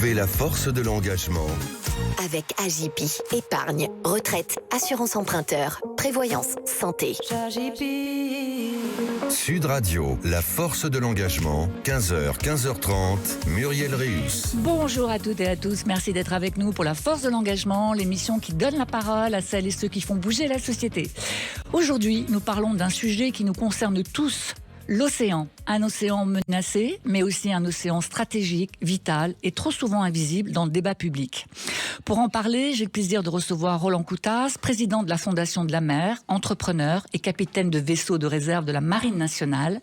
Retrouvez la force de l'engagement. Avec Agipi, épargne, retraite, assurance emprunteur, prévoyance, santé. Sud Radio, la force de l'engagement, 15h, 15h30, Muriel Réus. Bonjour à toutes et à tous, merci d'être avec nous pour la force de l'engagement, l'émission qui donne la parole à celles et ceux qui font bouger la société. Aujourd'hui, nous parlons d'un sujet qui nous concerne tous. L'océan, un océan menacé, mais aussi un océan stratégique, vital et trop souvent invisible dans le débat public. Pour en parler, j'ai le plaisir de recevoir Roland Coutas, président de la Fondation de la Mer, entrepreneur et capitaine de vaisseau de réserve de la Marine nationale.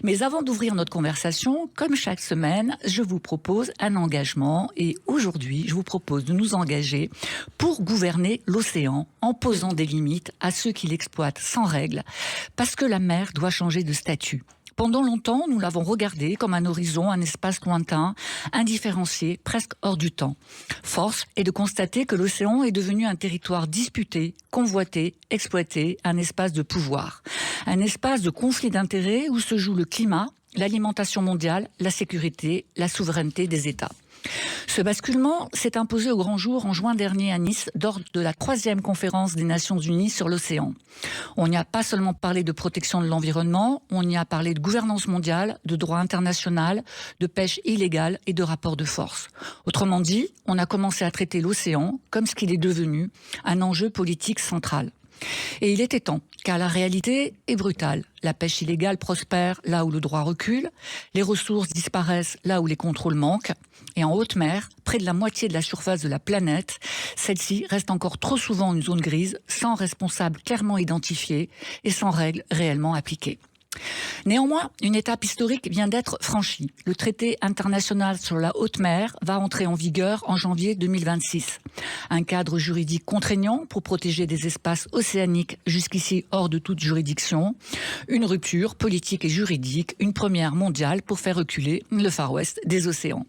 Mais avant d'ouvrir notre conversation, comme chaque semaine, je vous propose un engagement et aujourd'hui, je vous propose de nous engager pour gouverner l'océan en posant des limites à ceux qui l'exploitent sans règles, parce que la mer doit changer de statut. Pendant longtemps, nous l'avons regardé comme un horizon, un espace lointain, indifférencié, presque hors du temps. Force est de constater que l'océan est devenu un territoire disputé, convoité, exploité, un espace de pouvoir. Un espace de conflit d'intérêts où se joue le climat, l'alimentation mondiale, la sécurité, la souveraineté des États. Ce basculement s'est imposé au grand jour en juin dernier à Nice, lors de la 3e conférence des Nations Unies sur l'océan. On n'y a pas seulement parlé de protection de l'environnement, on y a parlé de gouvernance mondiale, de droit international, de pêche illégale et de rapports de force. Autrement dit, on a commencé à traiter l'océan comme ce qu'il est devenu, un enjeu politique central. Et il était temps, car la réalité est brutale. La pêche illégale prospère là où le droit recule, les ressources disparaissent là où les contrôles manquent, et en haute mer, près de la moitié de la surface de la planète, celle-ci reste encore trop souvent une zone grise, sans responsable clairement identifié et sans règles réellement appliquées. Néanmoins, une étape historique vient d'être franchie. Le traité international sur la haute mer va entrer en vigueur en janvier 2026. Un cadre juridique contraignant pour protéger des espaces océaniques jusqu'ici hors de toute juridiction. Une rupture politique et juridique, une première mondiale pour faire reculer le Far West des océans.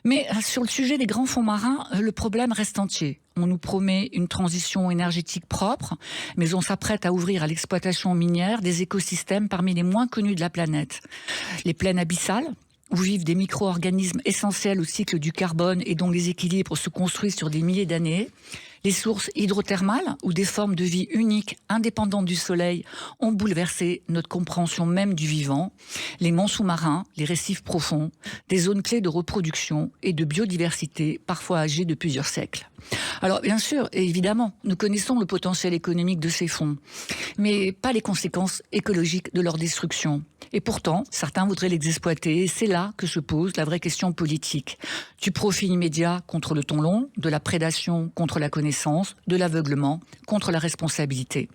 Mais sur le sujet des grands fonds marins, le problème reste entier. On nous promet une transition énergétique propre, mais on s'apprête à ouvrir à l'exploitation minière des écosystèmes parmi les moins connus de la planète. Les plaines abyssales, où vivent des micro-organismes essentiels au cycle du carbone et dont les équilibres se construisent sur des milliers d'années. Les sources hydrothermales, où des formes de vie uniques, indépendantes du soleil, ont bouleversé notre compréhension même du vivant. Les monts sous-marins, les récifs profonds, des zones clés de reproduction et de biodiversité, parfois âgées de plusieurs siècles. Alors bien sûr, et évidemment, nous connaissons le potentiel économique de ces fonds, mais pas les conséquences écologiques de leur destruction. Et pourtant, certains voudraient les exploiter, et c'est là que se pose la vraie question politique. Du profit immédiat contre le ton long, de la prédation contre la connaissance, de l'aveuglement contre la responsabilité.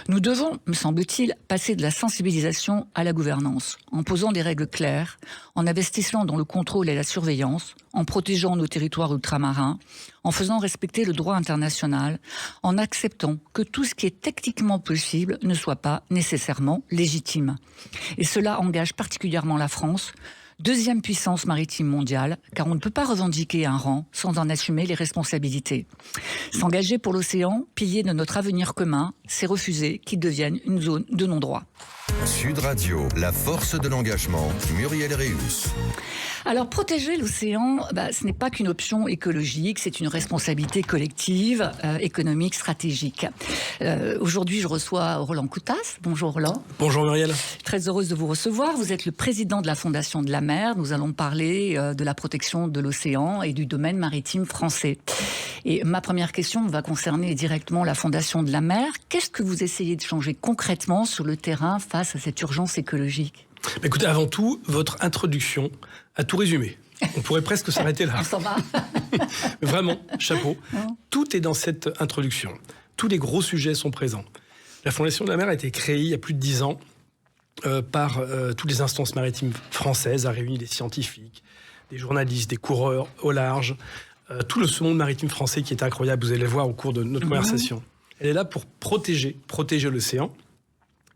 Nous devons, me semble-t-il, passer de la sensibilisation à la gouvernance, en posant des règles claires, en investissant dans le contrôle et la surveillance, en protégeant nos territoires ultramarins, en faisant respecter le droit international, en acceptant que tout ce qui est techniquement possible ne soit pas nécessairement légitime. Et cela engage particulièrement la France, deuxième puissance maritime mondiale, car on ne peut pas revendiquer un rang sans en assumer les responsabilités. S'engager pour l'océan, pilier de notre avenir commun, c'est refuser qu'il devienne une zone de non-droit. Sud Radio, la force de l'engagement, Muriel Réus. Alors, protéger l'océan, ce n'est pas qu'une option écologique, c'est une responsabilité collective, économique, stratégique. Aujourd'hui, je reçois Roland Coutas. Bonjour Roland. Bonjour Muriel. Très heureuse de vous recevoir. Vous êtes le président de la Fondation de la Mer. Nous allons parler de la protection de l'océan et du domaine maritime français. Et ma première question va concerner directement la Fondation de la Mer. Qu'est-ce que vous essayez de changer concrètement sur le terrain face à cette urgence écologique ? Écoutez, avant tout, votre introduction a tout résumé. On pourrait presque s'arrêter là. On s'en va. Vraiment, chapeau. Tout est dans cette introduction. Tous les gros sujets sont présents. La Fondation de la Mer a été créée il y a plus de 10 ans par toutes les instances maritimes françaises, a réuni des scientifiques, des journalistes, des coureurs au large, tout le monde maritime français qui est incroyable, vous allez le voir au cours de notre conversation. Elle est là pour protéger l'océan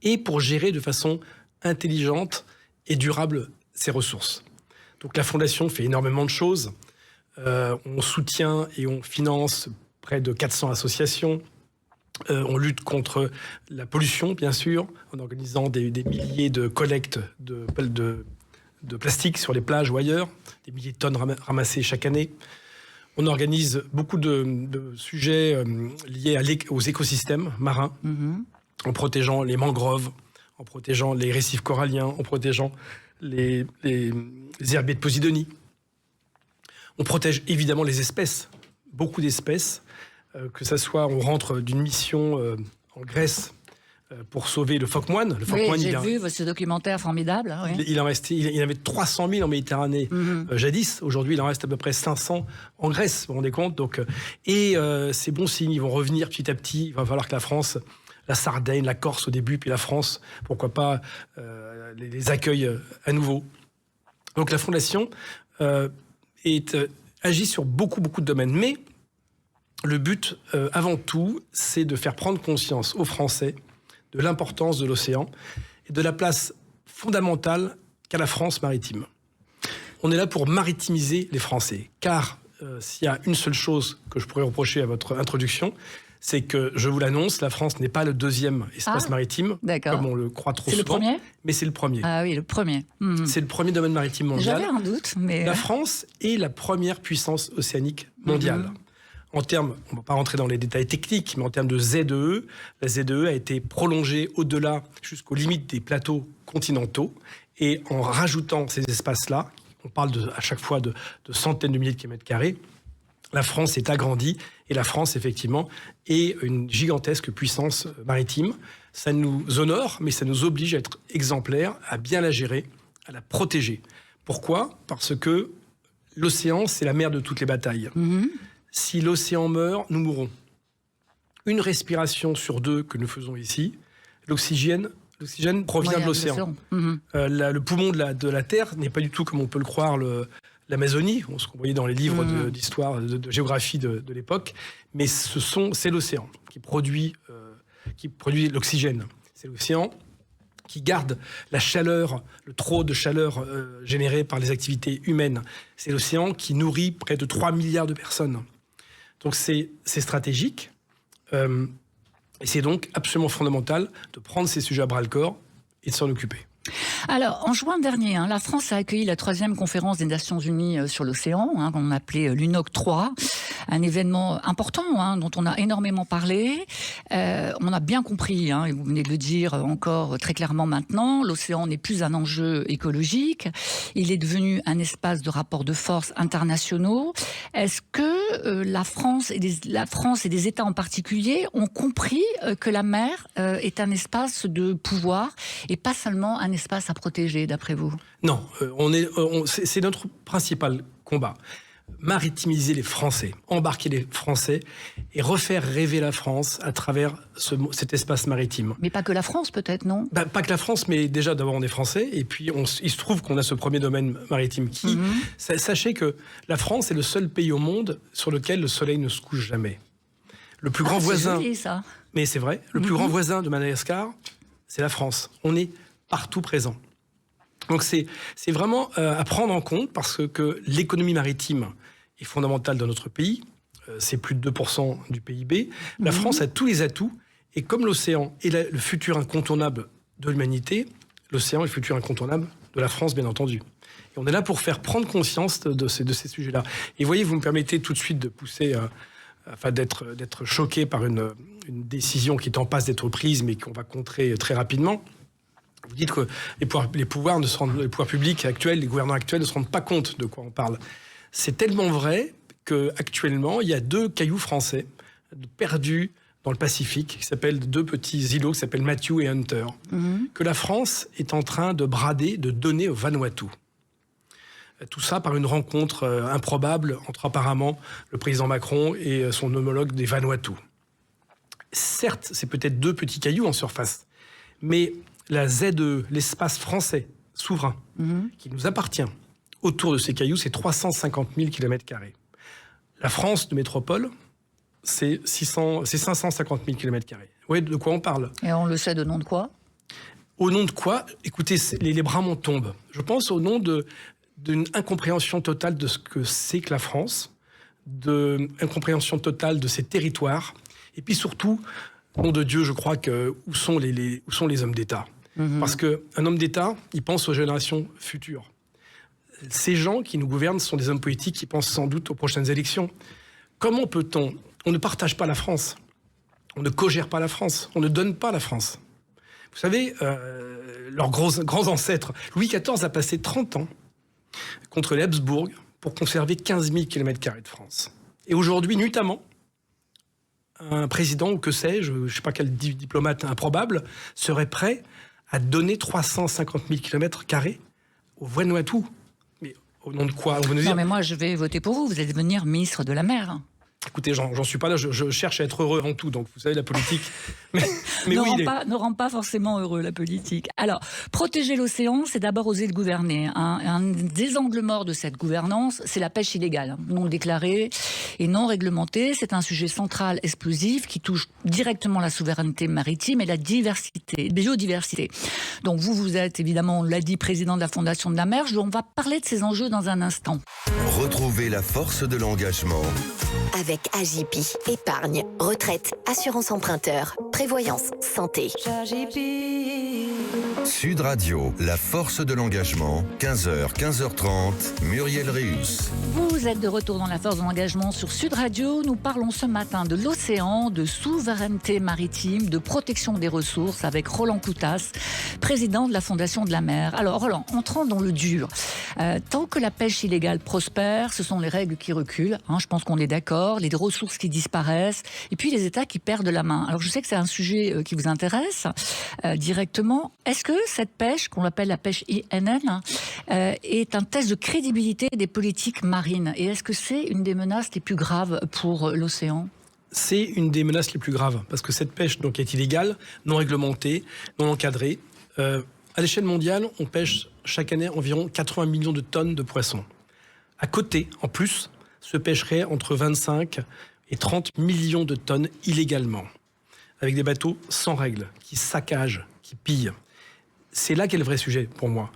et pour gérer de façon intelligente et durable ses ressources. Donc la Fondation fait énormément de choses. On soutient et on finance près de 400 associations. On lutte contre la pollution, bien sûr, en organisant des milliers de collectes de de plastique sur les plages ou ailleurs, des milliers de tonnes ramassées chaque année. On organise beaucoup de sujets liés aux écosystèmes marins, en protégeant les mangroves, en protégeant les récifs coralliens, en protégeant les herbiers de Posidonie. On protège évidemment les espèces, beaucoup d'espèces, que ça soit, on rentre d'une mission en Grèce pour sauver le phoque moine. Le phoque moine, j'ai vu ce documentaire formidable. Hein, oui. Il en avait 300 000 en Méditerranée jadis. Aujourd'hui, il en reste à peu près 500 en Grèce, vous vous rendez compte. Donc, c'est bon signe, ils vont revenir petit à petit. Il va falloir que la France, la Sardaigne, la Corse au début, puis la France, pourquoi pas, les accueille à nouveau. Donc la Fondation agit sur beaucoup de domaines. Mais le but, avant tout, c'est de faire prendre conscience aux Français de l'importance de l'océan et de la place fondamentale qu'a la France maritime. On est là pour maritimiser les Français, car s'il y a une seule chose que je pourrais reprocher à votre introduction, c'est que, je vous l'annonce, la France n'est pas le deuxième espace maritime, comme on le croit trop souvent. C'est le premier ? Mais c'est le premier. Ah oui, le premier. C'est le premier domaine maritime mondial. J'avais un doute, mais... La France est la première puissance océanique mondiale. En termes, on ne va pas rentrer dans les détails techniques, mais en termes de ZEE, la ZEE a été prolongée au-delà, jusqu'aux limites des plateaux continentaux. Et en rajoutant ces espaces-là, on parle à chaque fois de centaines de milliers de kilomètres carrés, la France est agrandie. Et la France, effectivement, est une gigantesque puissance maritime. Ça nous honore, mais ça nous oblige à être exemplaires, à bien la gérer, à la protéger. Pourquoi ? Parce que l'océan, c'est la mer de toutes les batailles. Si l'océan meurt, nous mourrons. Une respiration sur 2 que nous faisons ici, l'oxygène provient de l'océan. Le poumon de la Terre n'est pas du tout, comme on peut le croire, l'Amazonie, ce qu'on voyait dans les livres d'histoire, de géographie de l'époque, mais c'est l'océan qui produit l'oxygène. C'est l'océan qui garde la chaleur, le trop de chaleur généré par les activités humaines. C'est l'océan qui nourrit près de 3 milliards de personnes. Donc c'est stratégique, et c'est donc absolument fondamental de prendre ces sujets à bras-le-corps et de s'en occuper. Alors, en juin dernier, la France a accueilli la 3e conférence des Nations Unies sur l'océan, qu'on appelait l'UNOC 3, un événement important dont on a énormément parlé. On a bien compris, et vous venez de le dire encore très clairement maintenant, l'océan n'est plus un enjeu écologique, il est devenu un espace de rapports de force internationaux. Est-ce que la France et des États en particulier ont compris que la mer est un espace de pouvoir et pas seulement un espace à protéger, d'après vous ? Non, c'est notre principal combat. Maritimiser les Français, embarquer les Français et refaire rêver la France à travers cet espace maritime. Mais pas que la France, peut-être, non ? Pas que la France, mais déjà, d'abord, on est Français. Et puis, il se trouve qu'on a ce premier domaine maritime qui... Sachez que la France est le seul pays au monde sur lequel le soleil ne se couche jamais. Le plus grand voisin... C'est joli, ça. Mais c'est vrai. Le plus grand voisin de Madagascar, c'est la France. On est partout présent. Donc c'est vraiment à prendre en compte parce que l'économie maritime est fondamentale dans notre pays. C'est plus de 2% du PIB. La France a tous les atouts. Et comme l'océan est le futur incontournable de l'humanité, l'océan est le futur incontournable de la France, bien entendu. Et on est là pour faire prendre conscience de ces sujets-là. Et voyez, vous me permettez tout de suite de pousser... d'être choqué par une décision qui est en passe d'être prise, mais qu'on va contrer très rapidement. Vous dites que les pouvoirs publics actuels, les gouvernants actuels ne se rendent pas compte de quoi on parle. C'est tellement vrai qu'actuellement, il y a 2 cailloux français perdus dans le Pacifique, qui s'appellent 2 petits îlots qui s'appellent Matthew et Hunter, que la France est en train de brader, de donner au Vanuatu. Tout ça par une rencontre improbable entre apparemment le président Macron et son homologue des Vanuatu. Certes, c'est peut-être 2 petits cailloux en surface, mais la ZEE, l'espace français souverain, qui nous appartient, autour de ces cailloux, c'est 350 000 km². La France de métropole, c'est 550 000 km². Vous voyez de quoi on parle ? Et on le sait de nom de quoi ? Au nom de quoi ? Écoutez, les bras m'en tombent. Je pense au nom d'une incompréhension totale de ce que c'est que la France, d'une incompréhension totale de ses territoires, et puis surtout, nom de Dieu, je crois où sont les hommes d'État ? Parce qu'un homme d'État, il pense aux générations futures. ces gens qui nous gouvernent sont des hommes politiques qui pensent sans doute aux prochaines élections. Comment peut-on... On ne partage pas la France. On ne cogère pas la France. On ne donne pas la France. Vous savez, leurs grands ancêtres, Louis XIV a passé 30 ans contre les Habsbourg pour conserver 15 000 km² de France. Et aujourd'hui, nuitamment, un président, ou que sais-je, je ne sais pas quel diplomate improbable, serait prêt à donner 350 000 km² au Vanuatu. Mais au nom de quoi? On va nous dire... Non, mais moi, je vais voter pour vous. Vous allez devenir ministre de la mer. Écoutez, j'en suis pas là, je cherche à être heureux en tout, donc vous savez, la politique... mais ne rend pas forcément heureux, la politique. Alors, protéger l'océan, c'est d'abord oser le gouverner. Un des angles morts de cette gouvernance, c'est la pêche illégale, non déclarée et non réglementée. C'est un sujet central, explosif, qui touche directement la souveraineté maritime et la biodiversité. Donc vous êtes évidemment, on l'a dit, président de la Fondation de la mer. On va parler de ces enjeux dans un instant. Retrouvez la force de l'engagement. Avec Agipi, épargne, retraite, assurance emprunteur, prévoyance, santé. Sud Radio, la force de l'engagement, 15h, 15h30, Muriel Réus. Vous êtes de retour dans la force de l'engagement sur Sud Radio. Nous parlons ce matin de l'océan, de souveraineté maritime, de protection des ressources avec Roland Coutas, président de la Fondation de la mer. Alors Roland, entrons dans le dur. Tant que la pêche illégale prospère, ce sont les règles qui reculent, je pense qu'on est d'accord, les ressources qui disparaissent, et puis les États qui perdent la main. Alors je sais que c'est un sujet qui vous intéresse directement. Est-ce que cette pêche, qu'on appelle la pêche INN, est un test de crédibilité des politiques marines? Et est-ce que c'est une des menaces les plus graves pour l'océan? C'est une des menaces les plus graves, parce que cette pêche donc, est illégale, non réglementée, non encadrée. À l'échelle mondiale, on pêche chaque année environ 80 millions de tonnes de poissons. À côté, en plus, se pêcherait entre 25 et 30 millions de tonnes illégalement, avec des bateaux sans règles, qui saccagent, qui pillent. C'est là qu'est le vrai sujet pour moi.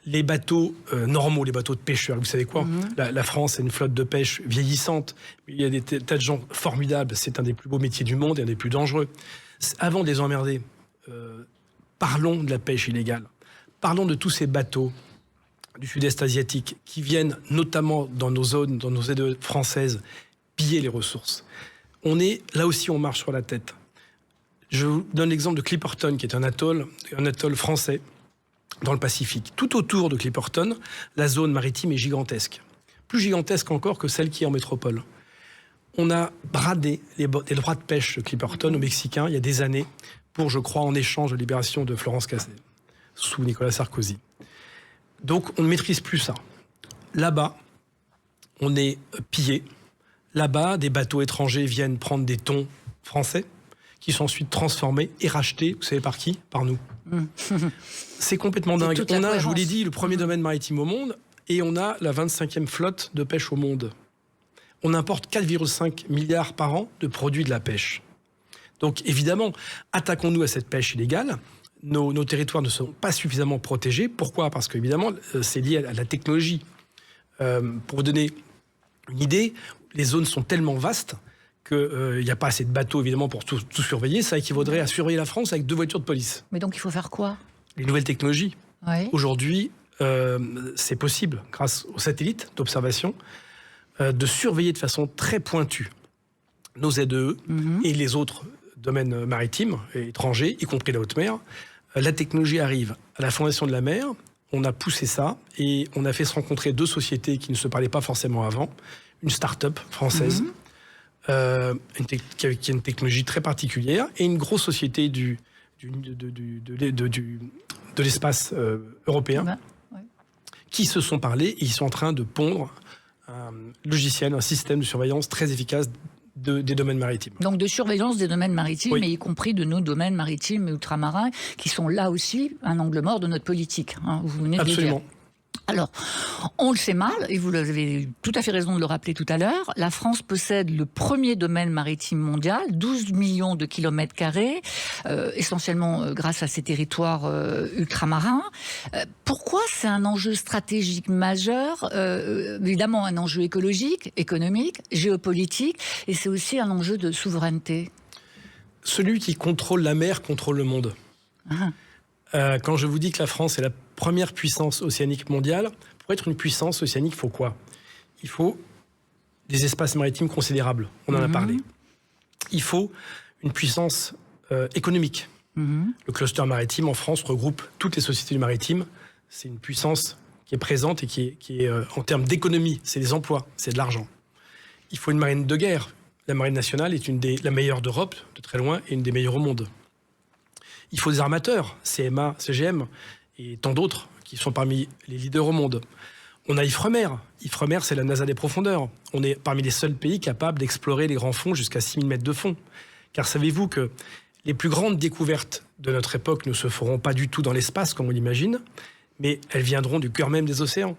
Les bateaux normaux, les bateaux de pêcheurs, vous savez quoi, la France a une flotte de pêche vieillissante, il y a des tas de gens formidables, c'est un des plus beaux métiers du monde et un des plus dangereux. Avant de les emmerder, parlons de la pêche illégale. Parlons de tous ces bateaux du sud-est asiatique qui viennent notamment dans nos zones, dans nos aides françaises, piller les ressources. Là aussi, on marche sur la tête. Je vous donne l'exemple de Clipperton, qui est un atoll français dans le Pacifique. Tout autour de Clipperton, la zone maritime est gigantesque. Plus gigantesque encore que celle qui est en métropole. On a bradé les droits de pêche de Clipperton aux Mexicains il y a des années pour, je crois, en échange de libération de Florence Cassel, sous Nicolas Sarkozy. Donc, on ne maîtrise plus ça. Là-bas, on est pillé. Là-bas, des bateaux étrangers viennent prendre des thons français qui sont ensuite transformés et rachetés, vous savez par qui? Par nous. C'est complètement dingue. On a, je vous l'ai dit, le premier domaine maritime au monde et on a la 25e flotte de pêche au monde. On importe 4,5 milliards par an de produits de la pêche. Donc, évidemment, attaquons-nous à cette pêche illégale. Nos territoires ne sont pas suffisamment protégés. Pourquoi? Parce qu'évidemment, c'est lié à la technologie. Pour vous donner une idée, les zones sont tellement vastes qu'il n'y a pas assez de bateaux, évidemment, pour tout surveiller. Ça équivaudrait à surveiller la France avec 2 voitures de police. Mais donc, il faut faire quoi? Les nouvelles technologies. Oui. Aujourd'hui, c'est possible, grâce aux satellites d'observation, de surveiller de façon très pointue nos ZEE et les autres domaines maritimes et étrangers, y compris la haute mer. La technologie arrive. À la Fondation de la mer, on a poussé ça et on a fait se rencontrer 2 sociétés qui ne se parlaient pas forcément avant. Une start-up française qui a une technologie très particulière et une grosse société de l'espace européen qui se sont parlé et ils sont en train de pondre un logiciel, un système de surveillance très efficace des domaines maritimes. Donc de surveillance des domaines maritimes, y compris de nos domaines maritimes et ultramarins, qui sont là aussi un angle mort de notre politique. Vous venez de le dire. Alors, on le sait mal, et vous avez tout à fait raison de le rappeler tout à l'heure, la France possède le premier domaine maritime mondial, 12 millions de kilomètres carrés, essentiellement grâce à ses territoires ultramarins. Pourquoi c'est un enjeu stratégique majeur? Évidemment, un enjeu écologique, économique, géopolitique, et c'est aussi un enjeu de souveraineté. Celui qui contrôle la mer contrôle le monde. Quand je vous dis que la France est la première puissance océanique mondiale, Pour être une puissance océanique, il faut quoi? Il faut des espaces maritimes considérables, on en a parlé. Il faut une puissance économique. Le cluster maritime en France regroupe toutes les sociétés du maritime. C'est une puissance qui est présente et qui est en termes d'économie, c'est des emplois, c'est de l'argent. Il faut une marine de guerre. La marine nationale est la meilleure d'Europe, de très loin, et une des meilleures au monde. Il faut des armateurs, CMA, CGM, et tant d'autres, qui sont parmi les leaders au monde. On a Ifremer. Ifremer, c'est la NASA des profondeurs. On est parmi les seuls pays capables d'explorer les grands fonds jusqu'à 6000 mètres de fond. Car savez-vous que les plus grandes découvertes de notre époque ne se feront pas du tout dans l'espace, comme on l'imagine, mais elles viendront du cœur même des océans.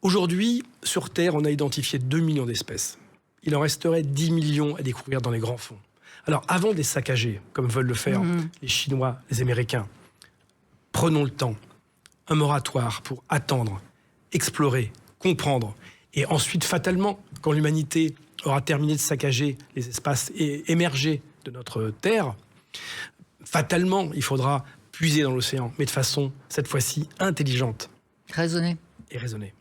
Aujourd'hui, sur Terre, on a identifié 2 millions d'espèces. Il en resterait 10 millions à découvrir dans les grands fonds. Alors, avant de les saccager, comme veulent le faire les Chinois, les Américains, prenons le temps, un moratoire pour attendre, explorer, comprendre, et ensuite, fatalement, quand l'humanité aura terminé de saccager les espaces émergés de notre Terre, fatalement, il faudra puiser dans l'océan, mais de façon, cette fois-ci, intelligente. Raisonnée. Et raisonnée.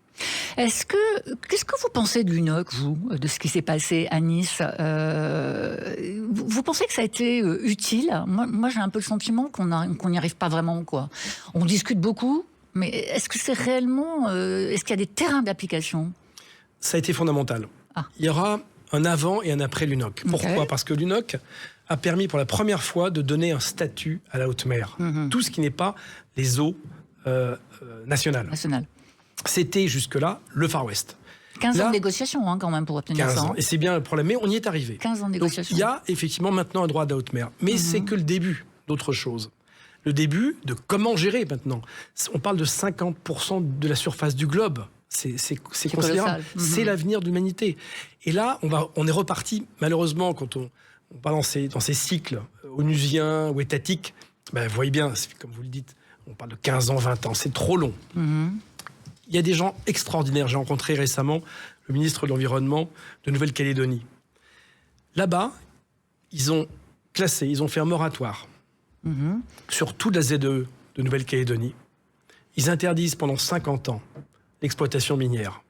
Qu'est-ce que vous pensez de l'UNOC, vous, de ce qui s'est passé à Nice? Vous pensez que ça a été utile? Moi, j'ai un peu le sentiment qu'on n'y arrive pas vraiment, quoi. On discute beaucoup, mais est-ce que c'est réellement... est-ce qu'il y a des terrains d'application? Ça a été fondamental. Il y aura un avant et un après l'UNOC. Pourquoi? Parce que l'UNOC a permis pour la première fois de donner un statut à la haute mer. Tout ce qui n'est pas les eaux nationales. C'était jusque-là le Far West. 15 ans de négociation, quand même, pour obtenir 15 ça. ans. Et c'est bien le problème, mais on y est arrivé. 15 ans de négociation. Donc, il y a effectivement maintenant un droit de la haute mer. Mais c'est que le début d'autre chose. Le début de comment gérer maintenant. On parle de 50% de la surface du globe. C'est considérable. C'est l'avenir de l'humanité. Et là, on est reparti, malheureusement, quand on va dans ces cycles onusiens ou étatiques, vous voyez bien, comme vous le dites, on parle de 15 ans, 20 ans, c'est trop long. Il y a des gens extraordinaires. J'ai rencontré récemment le ministre de l'Environnement de Nouvelle-Calédonie. Là-bas, ils ont classé, ils ont fait un moratoire sur toute la ZE de Nouvelle-Calédonie. Ils interdisent pendant 50 ans l'exploitation minière.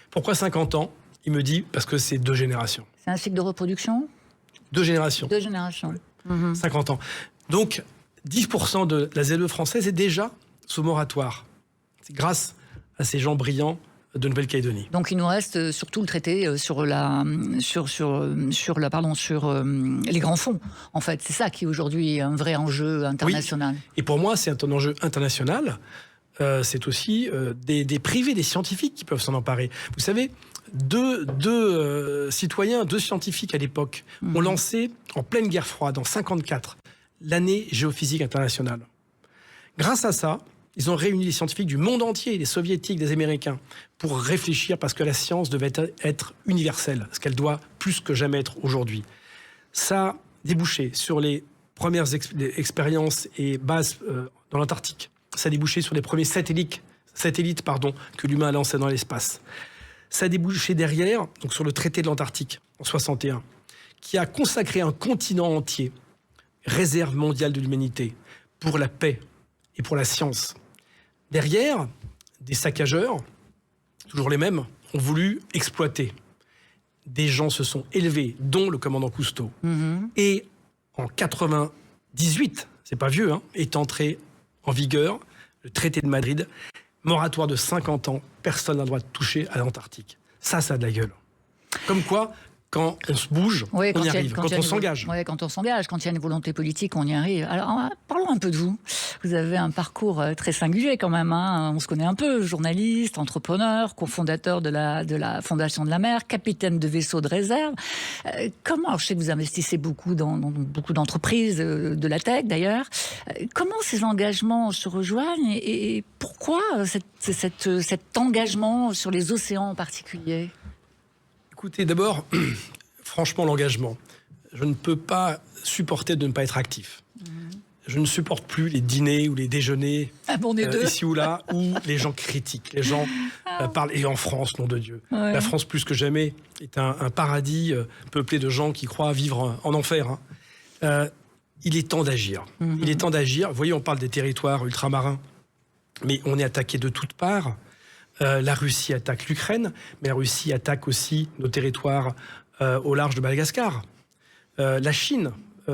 Pourquoi 50 ans? Il me dit, parce que c'est 2 générations. C'est un cycle de reproduction? 2 générations. 2 générations. 50 ans. Donc, 10% de la ZE française est déjà sous moratoire. C'est grâce à ces gens brillants de Nouvelle-Calédonie. Donc il nous reste surtout le traité sur les grands fonds. En fait, c'est ça qui est aujourd'hui un vrai enjeu international. Oui. Et pour moi, c'est un enjeu international. C'est aussi des privés, des scientifiques qui peuvent s'en emparer. Vous savez, deux citoyens, 2 scientifiques à l'époque ont lancé en pleine guerre froide, en 1954, l'année géophysique internationale. Grâce à ça, ils ont réuni les scientifiques du monde entier, les soviétiques, des Américains, pour réfléchir parce que la science devait être universelle, ce qu'elle doit plus que jamais être aujourd'hui. Ça a débouché sur les premières expériences et bases dans l'Antarctique. Ça a débouché sur les premiers satellites que l'humain a lancés dans l'espace. Ça a débouché derrière, donc sur le traité de l'Antarctique en 1961, qui a consacré un continent entier, réserve mondiale de l'humanité, pour la paix et pour la science. Derrière, des saccageurs, toujours les mêmes, ont voulu exploiter. Des gens se sont élevés, dont le commandant Cousteau. Et en 1998, c'est pas vieux, est entré en vigueur le traité de Madrid, moratoire de 50 ans, personne n'a le droit de toucher à l'Antarctique. Ça a de la gueule. Comme quoi, quand on se bouge, on y arrive. Quand on s'engage. Oui, quand on s'engage, quand il y a une volonté politique, on y arrive. Alors, parlons un peu de vous. Vous avez un parcours très singulier quand même. On se connaît un peu. Journaliste, entrepreneur, cofondateur de la Fondation de la mer, capitaine de vaisseau de réserve. Comment, je sais que vous investissez beaucoup dans beaucoup d'entreprises, de la tech d'ailleurs. Comment ces engagements se rejoignent et pourquoi cet engagement sur les océans en particulier ? Écoutez, d'abord, franchement, l'engagement. Je ne peux pas supporter de ne pas être actif. Je ne supporte plus les dîners ou les déjeuners, ici ou là, où les gens critiquent, les gens parlent. Et en France, nom de Dieu. Ouais. La France, plus que jamais, est un paradis peuplé de gens qui croient vivre en enfer. Il est temps d'agir. Il est temps d'agir. Vous voyez, on parle des territoires ultramarins, mais on est attaqué de toutes parts. La Russie attaque l'Ukraine, mais la Russie attaque aussi nos territoires au large de Madagascar. La Chine,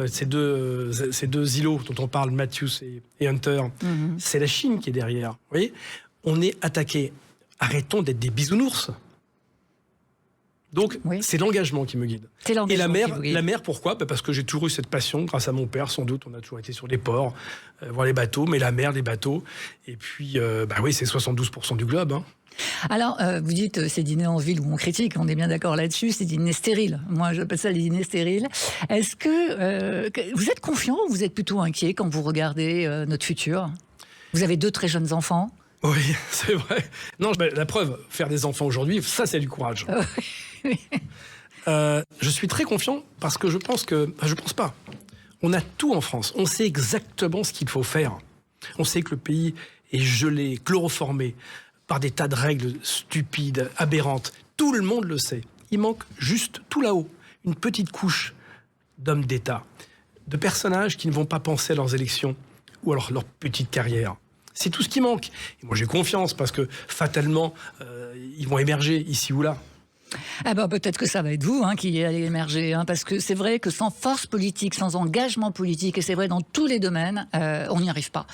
ces deux îlots dont on parle, Matthews et Hunter, c'est la Chine qui est derrière. Vous voyez, on est attaqué. Arrêtons d'être des bisounours. Donc, c'est l'engagement qui me guide. Et la mer, pourquoi ? Parce que j'ai toujours eu cette passion, grâce à mon père, sans doute. On a toujours été sur les ports, voir les bateaux, mais la mer, les bateaux. Et puis, oui, c'est 72% du globe. Hein. Alors, vous dites, ces dîners en ville où on critique, on est bien d'accord là-dessus, c'est dîners stériles. Moi, j'appelle ça les dîners stériles. Est-ce que vous êtes confiant ou vous êtes plutôt inquiet quand vous regardez notre futur ? Vous avez 2 très jeunes enfants. Oui, c'est vrai. Non, la preuve, faire des enfants aujourd'hui, ça, c'est du courage. Je suis très confiant parce que je pense pas. On a tout en France. On sait exactement ce qu'il faut faire. On sait que le pays est gelé, chloroformé par des tas de règles stupides, aberrantes. Tout le monde le sait. Il manque juste tout là-haut, une petite couche d'hommes d'État, de personnages qui ne vont pas penser à leurs élections ou à leur petite carrière. C'est tout ce qui manque. Et moi, j'ai confiance parce que, fatalement, ils vont émerger ici ou là. Ah ben, peut-être que ça va être vous qui allez émerger, parce que c'est vrai que sans force politique, sans engagement politique, et c'est vrai dans tous les domaines, on n'y arrive pas.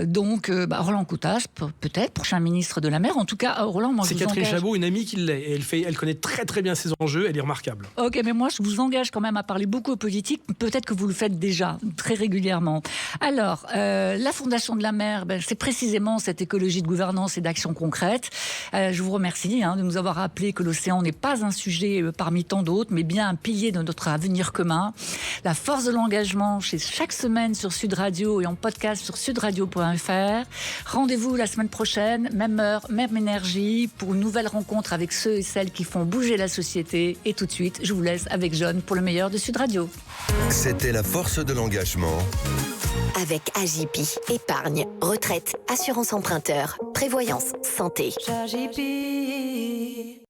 Donc, Roland Coutas, peut-être, prochain ministre de la Mer. En tout cas, Roland, moi, c'est Catherine Chabot, une amie qui l'est. Et elle connaît très très bien ses enjeux, elle est remarquable. Ok, mais moi, je vous engage quand même à parler beaucoup aux politiques. Peut-être que vous le faites déjà, très régulièrement. Alors, la Fondation de la Mer, c'est précisément cette écologie de gouvernance et d'action concrète. Je vous remercie de nous avoir rappelé que l'océan n'est pas un sujet parmi tant d'autres, mais bien un pilier de notre avenir commun. La force de l'engagement, c'est chaque semaine sur Sud Radio et en podcast sur sudradio.fr. Rendez-vous la semaine prochaine, même heure, même énergie, pour une nouvelle rencontre avec ceux et celles qui font bouger la société. Et tout de suite, je vous laisse avec John pour le meilleur de Sud Radio. C'était la force de l'engagement. Avec AJP, épargne, retraite, assurance emprunteur, prévoyance, santé.